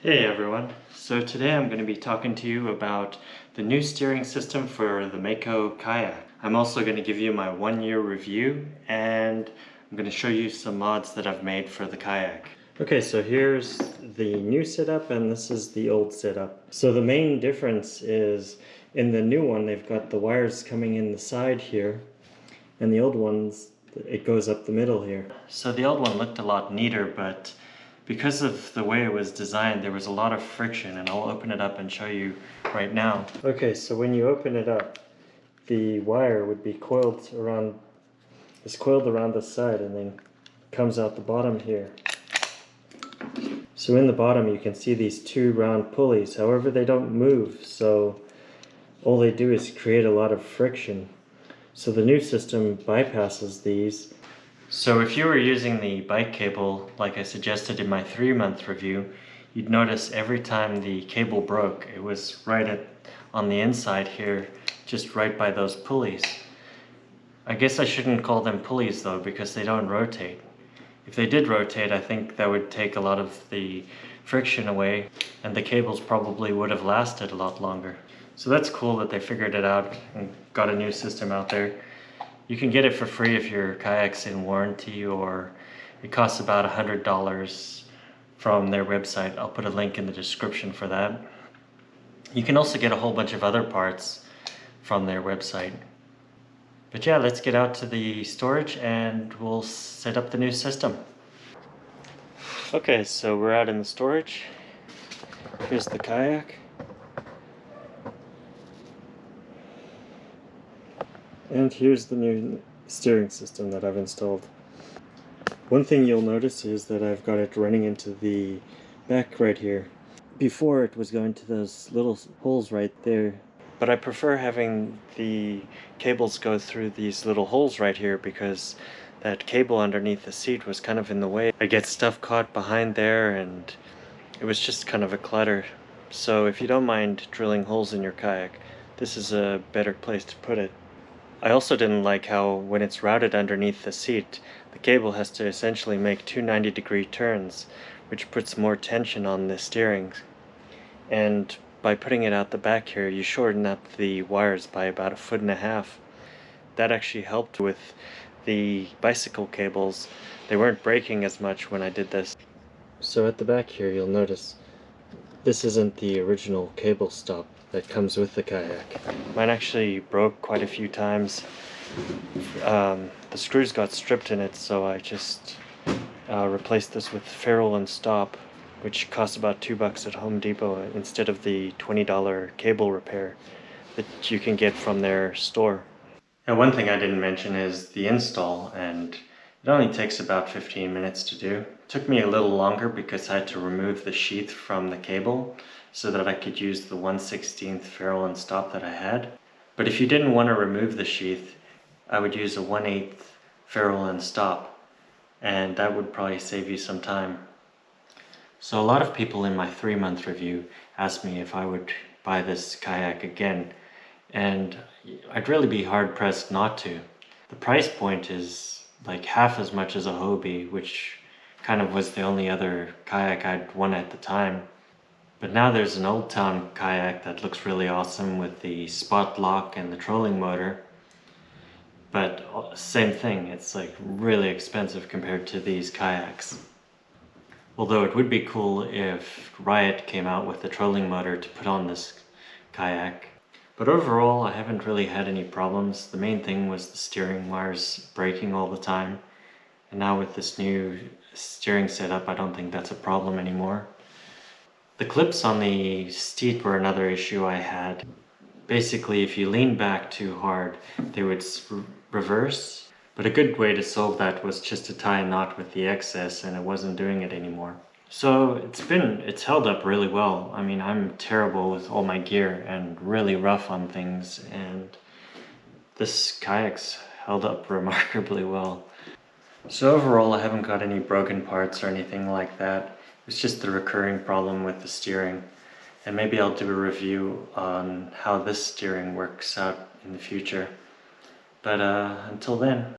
Hey everyone, so today I'm going to be talking to you about the new steering system for the Mako Kayak. I'm also going to give you my 1-year review and I'm going to show you some mods that I've made for the Kayak. Okay, so here's the new setup and this is the old setup. So the main difference is in the new one they've got the wires coming in the side here, and the old ones it goes up the middle here. So the old one looked a lot neater, but because of the way it was designed, there was a lot of friction, and I'll open it up and show you right now. Okay, so when you open it up, the wire would be coiled around the side and then comes out the bottom here. So in the bottom you can see these two round pulleys. However, they don't move, so all they do is create a lot of friction. So the new system bypasses these. So if you were using the bike cable like I suggested in my 3-month review, you'd notice every time the cable broke, it was right on the inside here, just right by those pulleys. I guess I shouldn't call them pulleys though, because they don't rotate. If they did rotate, I think that would take a lot of the friction away, and the cables probably would have lasted a lot longer. So that's cool that they figured it out and got a new system out there. You can get it for free if your kayak's in warranty, or it costs about $100 from their website. I'll put a link in the description for that. You can also get a whole bunch of other parts from their website. But yeah, let's get out to the storage and we'll set up the new system. Okay, so we're out in the storage. Here's the kayak. And here's the new steering system that I've installed. One thing you'll notice is that I've got it running into the back right here. Before it was going to those little holes right there. But I prefer having the cables go through these little holes right here because that cable underneath the seat was kind of in the way. I get stuff caught behind there and it was just kind of a clutter. So if you don't mind drilling holes in your kayak, this is a better place to put it. I also didn't like how when it's routed underneath the seat, the cable has to essentially make two 90-degree turns, which puts more tension on the steering. And by putting it out the back here, you shorten up the wires by about 1.5 feet. That actually helped with the bicycle cables. They weren't breaking as much when I did this. So at the back here, you'll notice this isn't the original cable stop that comes with the kayak. Mine actually broke quite a few times. The screws got stripped in it, so I just replaced this with ferrule and stop, which costs about $2 at Home Depot instead of the $20 cable repair that you can get from their store. And one thing I didn't mention is the install, and it only takes about 15 minutes to do. It took me a little longer because I had to remove the sheath from the cable so that I could use the 1/16 ferrule and stop that I had. But if you didn't want to remove the sheath, I would use a 1/8 ferrule and stop, and that would probably save you some time. So a lot of people in my 3-month review asked me if I would buy this kayak again, and I'd really be hard pressed not to. The price point is like half as much as a Hobie, which kind of was the only other kayak I'd want at the time. But now there's an Old Town kayak that looks really awesome with the spot lock and the trolling motor. But same thing, it's like really expensive compared to these kayaks. Although it would be cool if Riot came out with the trolling motor to put on this kayak. But overall, I haven't really had any problems. The main thing was the steering wires breaking all the time. And now with this new steering setup, I don't think that's a problem anymore. The clips on the seat were another issue I had. Basically, if you lean back too hard, they would reverse. But a good way to solve that was just to tie a knot with the excess, and it wasn't doing it anymore. So it's held up really well. I mean, I'm terrible with all my gear and really rough on things, and this kayak's held up remarkably well. So overall, I haven't got any broken parts or anything like that. It's just the recurring problem with the steering. And maybe I'll do a review on how this steering works out in the future. But until then.